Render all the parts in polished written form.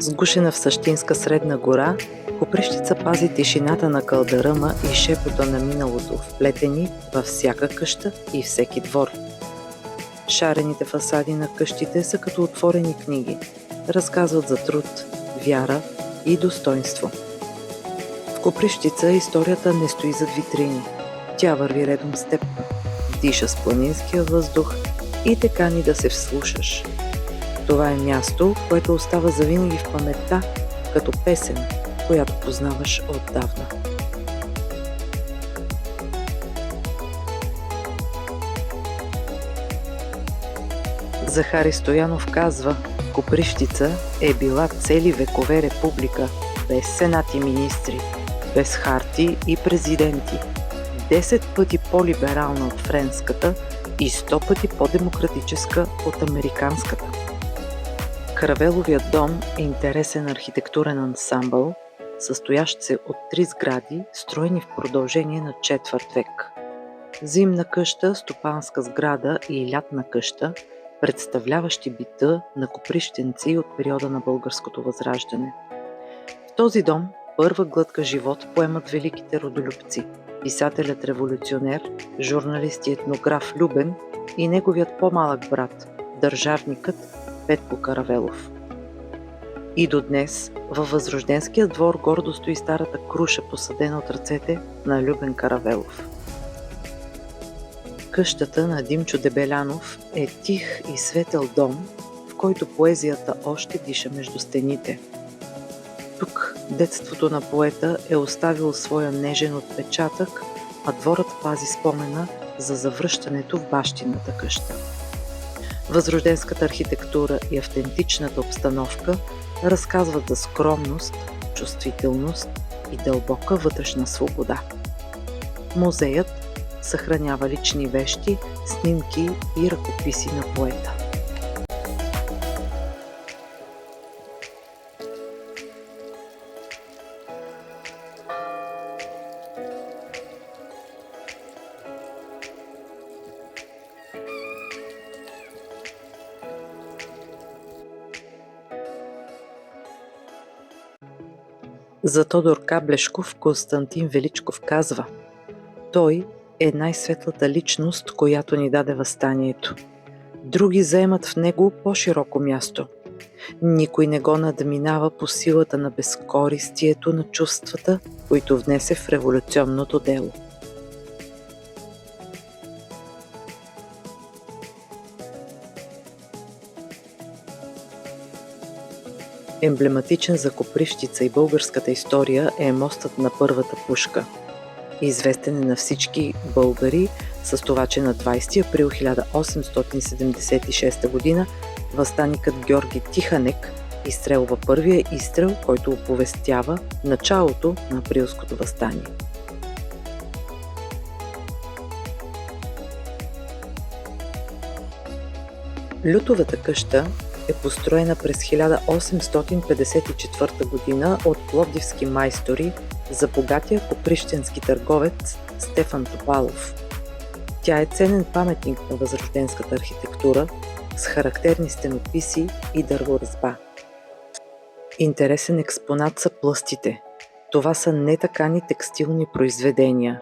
Сгушена в същинска средна гора, Копривщица пази тишината на калдъръма и шепота на миналото, вплетени във всяка къща и всеки двор. Шарените фасади на къщите са като отворени книги, разказват за труд, вяра и достоинство. В Копривщица историята не стои зад витрини, тя върви редом с теб, диша с планинския въздух и те кани да се вслушаш. Това е място, което остава завинаги в паметта, като песен, която познаваш отдавна. Захари Стоянов казва, Копривщица е била цели векове република, без сенат и министри, без харти и президенти, 10 пъти по-либерална от френската и 100 пъти по-демократическа от американската. Каравеловият дом е интересен архитектурен ансамбъл, състоящ се от 3 сгради, строени в продължение на четвърт век. Зимна къща, стопанска сграда и лятна къща, представляващи бита на копривщенци от периода на българското възраждане. В този дом първа глътка живот поемат великите родолюбци, писателят революционер, журналист и етнограф Любен и неговият по-малък брат, държавникът Петко Каравелов. И до днес във Възрожденския двор гордо стои старата круша, посадена от ръцете на Любен Каравелов. Къщата на Димчо Дебелянов е тих и светъл дом, в който поезията още диша между стените. Тук детството на поета е оставило своя нежен отпечатък, а дворът пази спомена за завръщането в бащината къща. Възрожденската архитектура и автентичната обстановка разказват за скромност, чувствителност и дълбока вътрешна свобода. Музеят съхранява лични вещи, снимки и ръкописи на поета. За Тодор Каблешков Константин Величков казва: той е най-светлата личност, която ни даде въстанието. Други заемат в него по-широко място. Никой не го надминава по силата на безкористието на чувствата, които внесе в революционното дело. Емблематичен за Копривщица и българската история е мостът на първата пушка. Известен е на всички българи с това, че на 20 април 1876 г. въстаникът Георги Тиханек изстрелва първия изстрел, който оповестява началото на априлското въстание. Лютовата къща е построена през 1854 г. от пловдивски майстори за богатия копривщенски търговец Стефан Топалов. Тя е ценен паметник на възрожденската архитектура с характерни стенописи и дърворезба. Интересен експонат са плъстите. Това са нетакани текстилни произведения.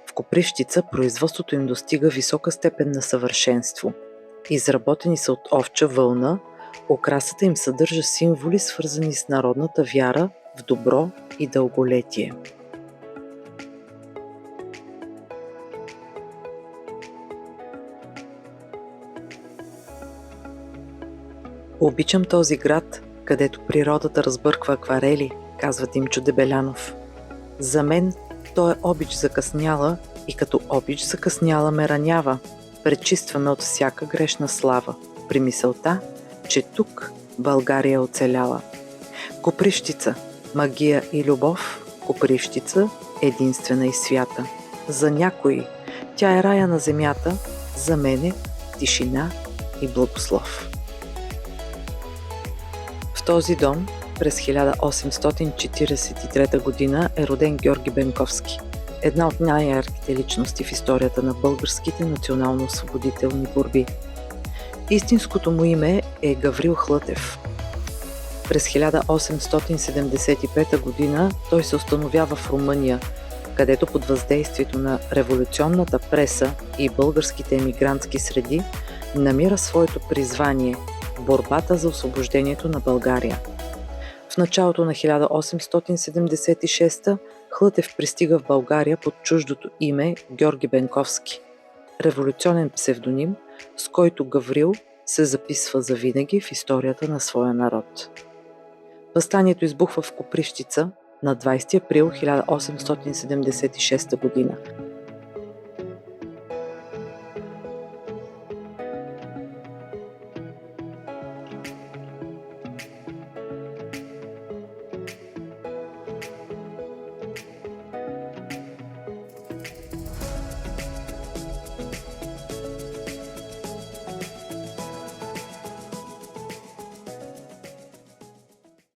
В Копривщица производството им достига висока степен на съвършенство. Изработени са от овча вълна, украсата им съдържа символи, свързани с народната вяра в добро и дълголетие. Обичам този град, където природата разбърква акварели, казва Димчо Дебелянов. За мен той е обич закъсняла и като обич закъсняла ме ранява, пречиства ме от всяка грешна слава, при мисълта, че тук България е оцеляла. Копривщица, магия и любов, Копривщица, единствена и свята. За някои тя е рая на земята, за мене тишина и благослов. В този дом през 1843 г. е роден Георги Бенковски, една от най-ярките личности в историята на българските национално-освободителни борби. Истинското му име е Гаврил Хлътев. През 1875 г. той се установява в Румъния, където под въздействието на революционната преса и българските емигрантски среди намира своето призвание – борбата за освобождението на България. В началото на 1876 Хлътев пристига в България под чуждото име Георги Бенковски, революционен псевдоним, с който Гаврил се записва завинаги в историята на своя народ. Въстанието избухва в Копривщица на 20 април 1876 г.